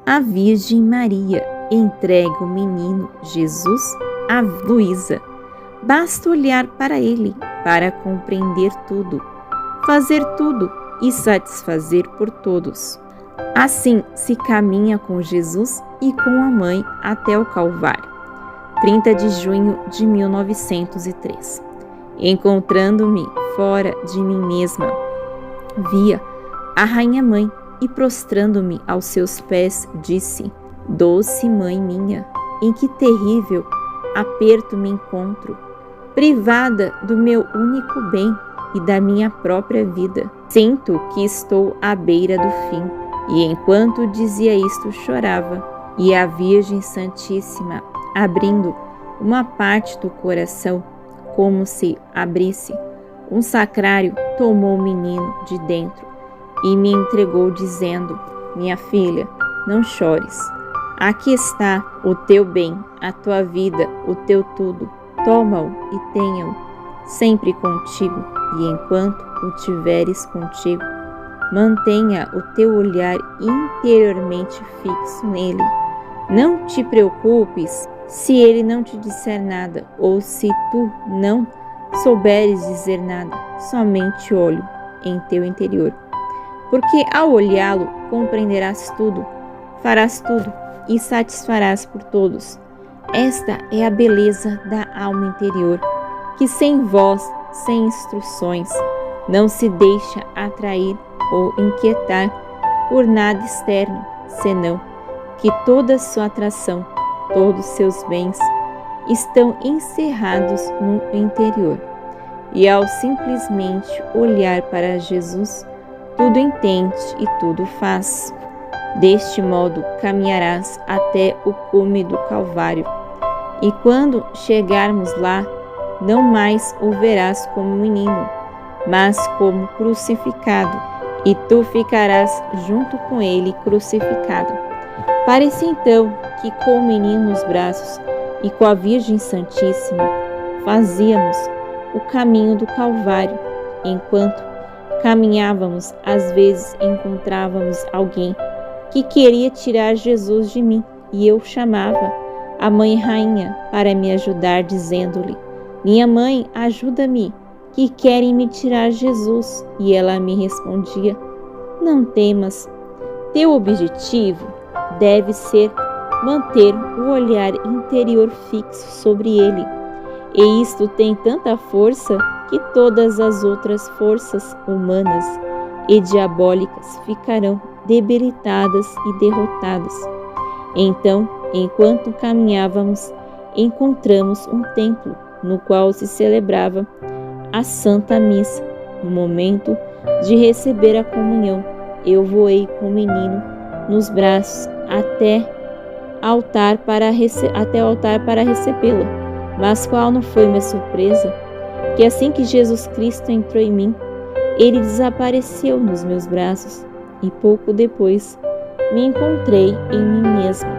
a Virgem Maria entrega o menino Jesus a Luísa. Basta olhar para ele para compreender tudo, fazer tudo e satisfazer por todos. Assim se caminha com Jesus e com a mãe até o Calvário. 30 de junho de 1903. Encontrando-me fora de mim mesma, via a Rainha Mãe e prostrando-me aos seus pés, disse: doce Mãe minha, em que terrível aperto me encontro, privada do meu único bem e da minha própria vida. Sinto que estou à beira do fim. E enquanto dizia isto, chorava, e a Virgem Santíssima, abrindo uma parte do coração, como se abrisse um sacrário, tomou o menino de dentro e me entregou, dizendo: minha filha, não chores. Aqui está o teu bem, a tua vida, o teu tudo. Toma-o e tenha-o sempre contigo, e enquanto o tiveres contigo, mantenha o teu olhar interiormente fixo nele. Não te preocupes se ele não te disser nada, ou se tu não souberes dizer nada, somente olho em teu interior. Porque ao olhá-lo compreenderás tudo, farás tudo e satisfarás por todos. Esta é a beleza da alma interior, que sem voz, sem instruções, não se deixa atrair ou inquietar por nada externo, senão que toda sua atração, todos seus bens estão encerrados no interior. E ao simplesmente olhar para Jesus, tudo entende e tudo faz. Deste modo caminharás até o cume do Calvário, e quando chegarmos lá, não mais o verás como menino, mas como crucificado, e tu ficarás junto com ele crucificado. Parece então que com o menino nos braços e com a Virgem Santíssima fazíamos o caminho do Calvário. Enquanto caminhávamos, às vezes encontrávamos alguém que queria tirar Jesus de mim, e eu chamava a Mãe Rainha para me ajudar, dizendo-lhe: minha mãe, ajuda-me, que querem me tirar Jesus. E ela me respondia: não temas, teu objetivo deve ser manter o olhar interior fixo sobre ele. E isto tem tanta força que todas as outras forças humanas e diabólicas ficarão debilitadas e derrotadas. Então, enquanto caminhávamos, encontramos um templo no qual se celebrava a Santa Missa. No momento de receber a comunhão, eu voei com o menino nos braços até o altar para recebê-la. Mas qual não foi minha surpresa? Que assim que Jesus Cristo entrou em mim, ele desapareceu nos meus braços, e pouco depois me encontrei em mim mesma.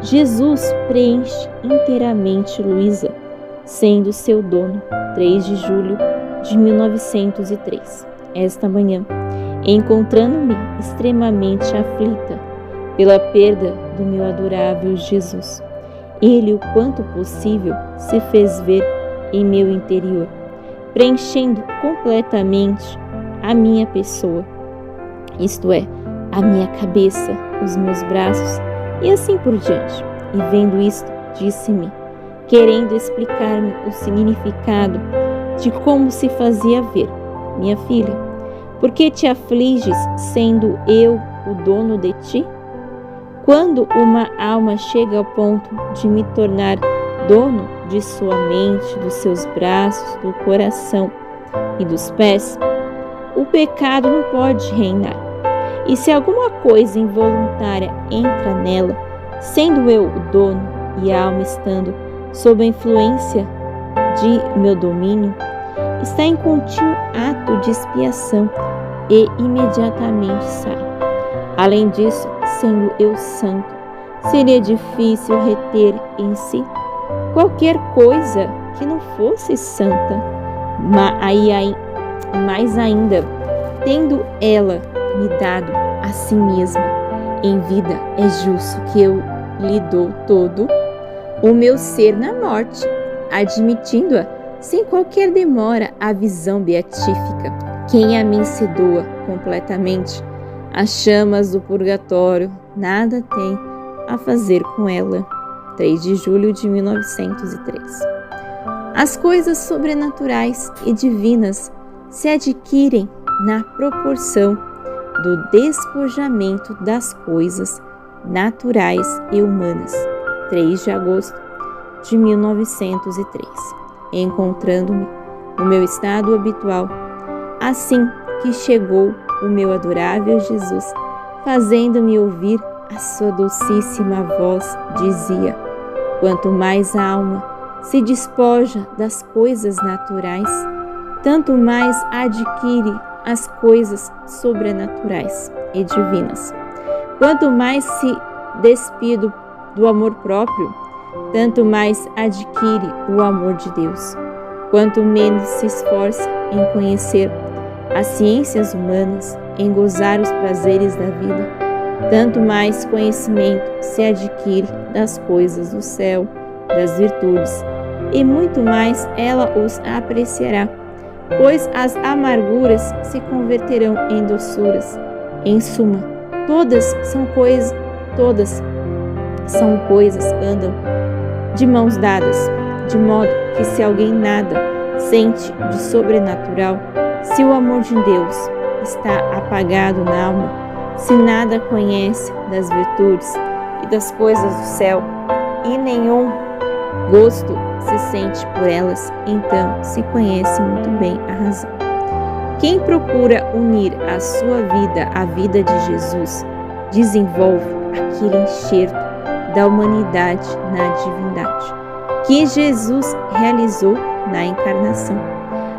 Jesus preenche inteiramente Luísa, sendo seu dono. 3 de julho de 1903. Esta manhã, encontrando-me extremamente aflita pela perda do meu adorável Jesus, ele, o quanto possível, se fez ver em meu interior, preenchendo completamente a minha pessoa, isto é, a minha cabeça, os meus braços e assim por diante. E vendo isto, disse-me, querendo explicar-me o significado de como se fazia ver: minha filha, por que te afliges, sendo eu o dono de ti? Quando uma alma chega ao ponto de me tornar dono de sua mente, dos seus braços, do coração e dos pés, o pecado não pode reinar. E se alguma coisa involuntária entra nela, sendo eu o dono e a alma estando sob a influência de meu domínio, está em contínuo ato de expiação e imediatamente sai. Além disso, sendo eu santo, seria difícil reter em si qualquer coisa que não fosse santa, mais ainda, tendo ela me dado a si mesma em vida é justo que eu lhe dou todo o meu ser na morte, admitindo-a sem qualquer demora a visão beatífica. Quem a mim se doa completamente, as chamas do purgatório nada tem a fazer com ela. 3 de julho de 1903. As coisas sobrenaturais e divinas se adquirem na proporção do despojamento das coisas naturais e humanas. 3 de agosto de 1903. Encontrando-me no meu estado habitual, assim que chegou o meu adorável Jesus, fazendo-me ouvir a sua docíssima voz, dizia: quanto mais a alma se despoja das coisas naturais, tanto mais adquire as coisas sobrenaturais e divinas. Quanto mais se despido do amor próprio, tanto mais adquire o amor de Deus. Quanto menos se esforça em conhecer as ciências humanas, em gozar os prazeres da vida, tanto mais conhecimento se adquire das coisas do céu, das virtudes, e muito mais ela os apreciará, pois as amarguras se converterão em doçuras. Em suma, todas são coisas andam de mãos dadas, de modo que se alguém nada sente de sobrenatural, se o amor de Deus está apagado na alma, se nada conhece das virtudes e das coisas do céu, e nenhum gosto se sente por elas, então se conhece muito bem a razão. Quem procura unir a sua vida à vida de Jesus, desenvolve aquele enxerto da humanidade na divindade, que Jesus realizou na encarnação.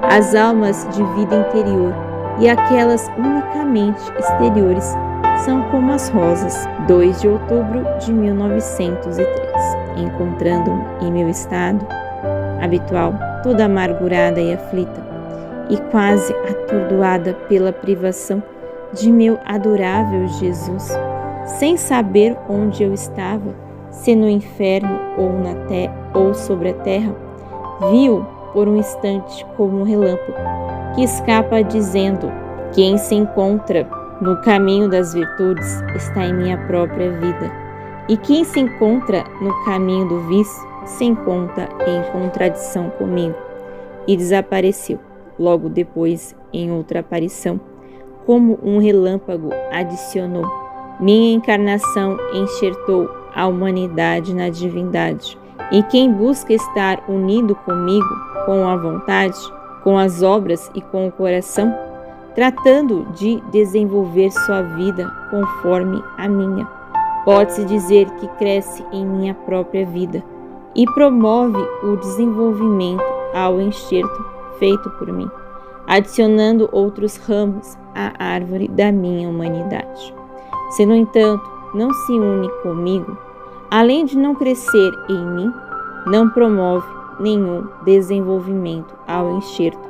As almas de vida interior e aquelas unicamente exteriores são como as rosas. 2 de outubro de 1903. Encontrando-me em meu estado habitual, toda amargurada e aflita, e quase atordoada pela privação de meu adorável Jesus, sem saber onde eu estava, se no inferno ou sobre a terra, vi-o por um instante como um relâmpago, que escapa dizendo: quem se encontra no caminho das virtudes está em minha própria vida, e quem se encontra no caminho do vício se encontra em contradição comigo. E desapareceu, logo depois, em outra aparição, como um relâmpago adicionou: minha encarnação enxertou a humanidade na divindade, e quem busca estar unido comigo, com a vontade, com as obras e com o coração, tratando de desenvolver sua vida conforme a minha, pode-se dizer que cresce em minha própria vida e promove o desenvolvimento ao enxerto feito por mim, adicionando outros ramos à árvore da minha humanidade. Se, no entanto, não se une comigo, além de não crescer em mim, não promove nenhum desenvolvimento ao enxerto.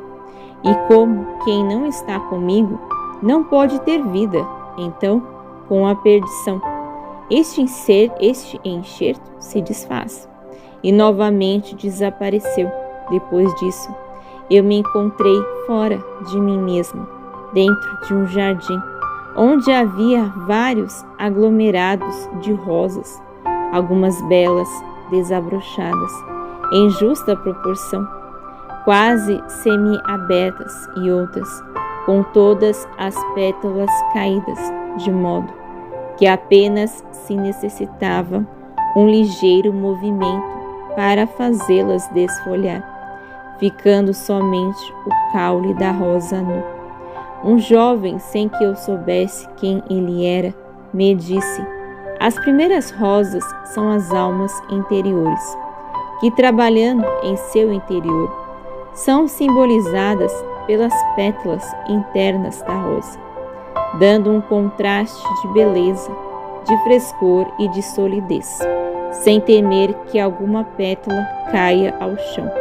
E como quem não está comigo não pode ter vida, então, com a perdição, este enxerto se desfaz e novamente desapareceu. Depois disso, eu me encontrei fora de mim mesmo, dentro de um jardim, onde havia vários aglomerados de rosas, algumas belas, desabrochadas, em justa proporção, quase semi-abertas, e outras com todas as pétalas caídas, de modo que apenas se necessitava um ligeiro movimento para fazê-las desfolhar, ficando somente o caule da rosa nu. Um jovem, sem que eu soubesse quem ele era, me disse: as primeiras rosas são as almas interiores, que, trabalhando em seu interior, são simbolizadas pelas pétalas internas da rosa, dando um contraste de beleza, de frescor e de solidez, sem temer que alguma pétala caia ao chão.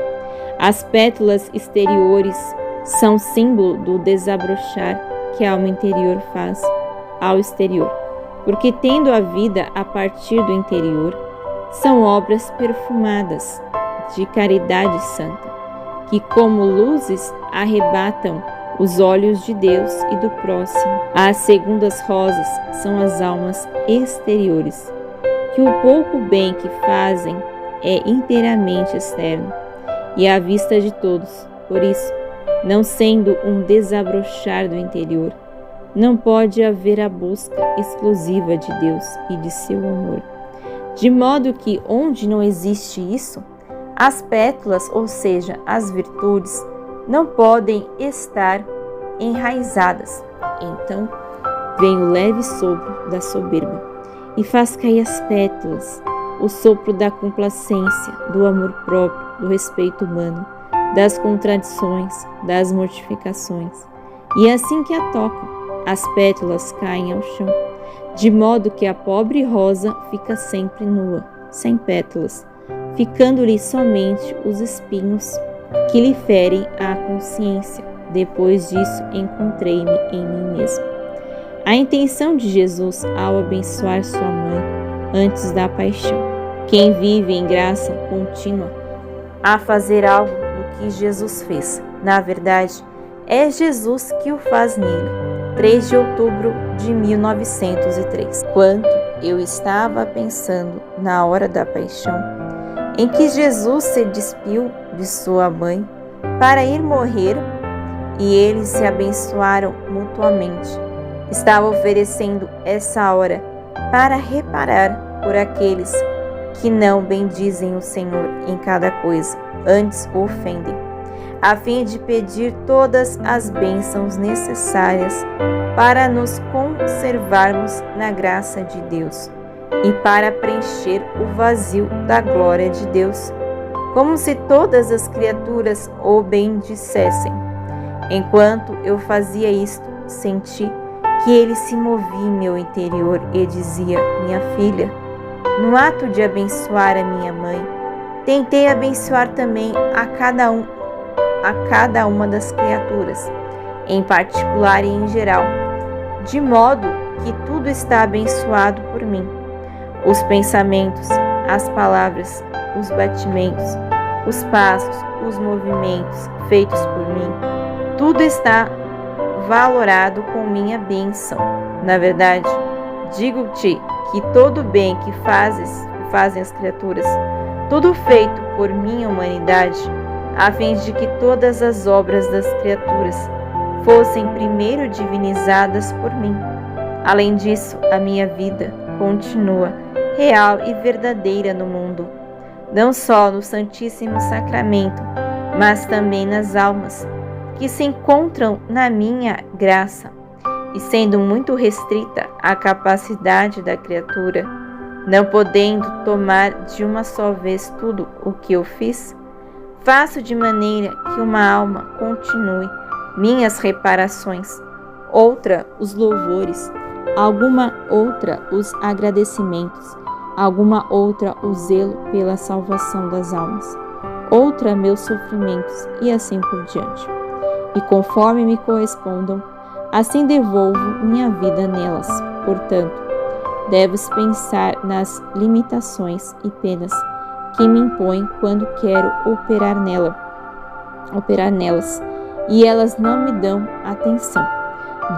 As pétalas exteriores são símbolo do desabrochar que a alma interior faz ao exterior, porque tendo a vida a partir do interior, são obras perfumadas de caridade santa, que como luzes arrebatam os olhos de Deus e do próximo. As segundas rosas são as almas exteriores, que o pouco bem que fazem é inteiramente externo e à vista de todos. Por isso, não sendo um desabrochar do interior, não pode haver a busca exclusiva de Deus e de seu amor. De modo que, onde não existe isso, as pétalas, ou seja, as virtudes, não podem estar enraizadas. Então, vem o leve sopro da soberba e faz cair as pétalas, o sopro da complacência, do amor próprio, do respeito humano, das contradições, das mortificações. E assim que a tocam, as pétalas caem ao chão, de modo que a pobre rosa fica sempre nua, sem pétalas, ficando-lhe somente os espinhos que lhe ferem a consciência. Depois disso, encontrei-me em mim mesmo. A intenção de Jesus ao abençoar sua mãe antes da paixão. Quem vive em graça contínua a fazer algo do que Jesus fez, na verdade, é Jesus que o faz nele. 3 de outubro de 1903. Quanto eu estava pensando na hora da paixão, em que Jesus se despiu de sua mãe para ir morrer, e eles se abençoaram mutuamente. Estava oferecendo essa hora para reparar por aqueles que não bendizem o Senhor em cada coisa, antes o ofendem, a fim de pedir todas as bênçãos necessárias para nos conservarmos na graça de Deus e para preencher o vazio da glória de Deus, como se todas as criaturas o bendissessem. Enquanto eu fazia isto, senti que ele se movia em meu interior e dizia: minha filha, no ato de abençoar a minha mãe, tentei abençoar também a cada uma das criaturas, em particular e em geral, de modo que tudo está abençoado por mim. Os pensamentos, as palavras, os batimentos, os passos, os movimentos feitos por mim, tudo está valorado com minha bênção. Na verdade, digo-te que todo o bem que fazem as criaturas, tudo feito por minha humanidade, a fim de que todas as obras das criaturas fossem primeiro divinizadas por mim. Além disso, a minha vida continua real e verdadeira no mundo, não só no Santíssimo Sacramento, mas também nas almas que se encontram na minha graça. E sendo muito restrita a capacidade da criatura, não podendo tomar de uma só vez tudo o que eu fiz, faço de maneira que uma alma continue minhas reparações, outra os louvores, alguma outra os agradecimentos, alguma outra o zelo pela salvação das almas, outra meus sofrimentos e assim por diante. E conforme me correspondam, assim devolvo minha vida nelas. Portanto, deves pensar nas limitações e penas que me impõem quando quero operar nelas, e elas não me dão atenção.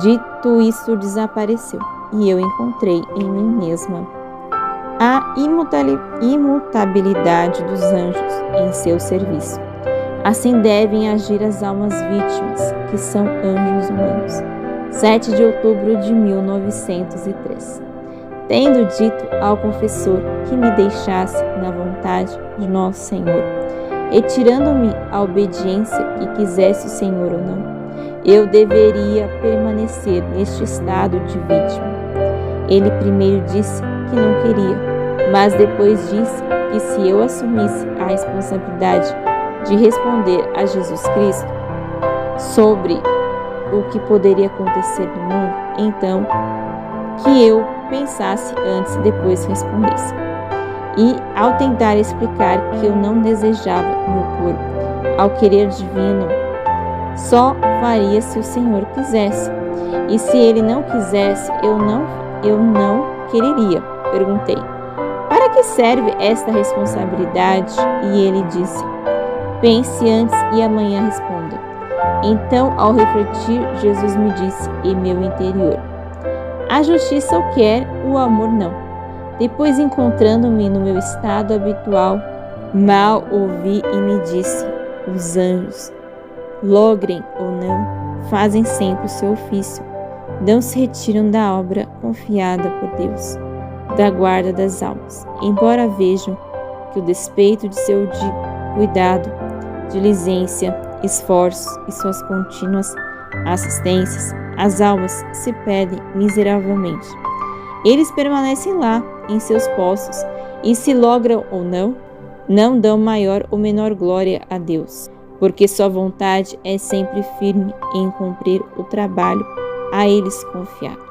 Dito isso, desapareceu, e eu encontrei em mim mesma a imutabilidade dos anjos em seu serviço. Assim devem agir as almas vítimas, que são anjos humanos. 7 de outubro de 1903. Tendo dito ao confessor que me deixasse na vontade de nosso Senhor, e tirando-me a obediência que quisesse o Senhor ou não, eu deveria permanecer neste estado de vítima. Ele primeiro disse que não queria, mas depois disse que se eu assumisse a responsabilidade de responder a Jesus Cristo sobre o que poderia acontecer no mundo, então que eu pensasse antes e depois respondesse. E ao tentar explicar que eu não desejava me opor ao querer divino, só faria se o Senhor quisesse, e se ele não quisesse, eu não requereria. Perguntei: para que serve esta responsabilidade? E ele disse: pense antes e amanhã responda. Então, ao refletir, Jesus me disse em meu interior: a justiça o quer, o amor não. Depois, encontrando-me no meu estado habitual, mal ouvi e me disse: os anjos, logrem ou não, fazem sempre o seu ofício. Não se retiram da obra confiada por Deus, da guarda das almas, embora vejam que o despeito de seu cuidado, diligência, esforços e suas contínuas assistências, as almas se perdem miseravelmente. Eles permanecem lá, em seus postos, e se logram ou não dão maior ou menor glória a Deus, porque sua vontade é sempre firme em cumprir o trabalho a eles confiado.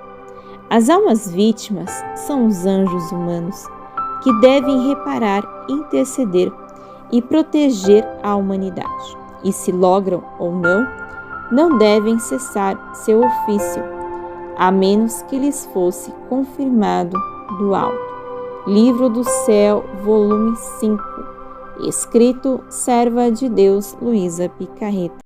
As almas vítimas são os anjos humanos, que devem reparar, interceder e proteger a humanidade. E se logram ou não devem cessar seu ofício, a menos que lhes fosse confirmado do alto. Livro do Céu, volume 5. Escrito Serva de Deus, Luísa Picarreta.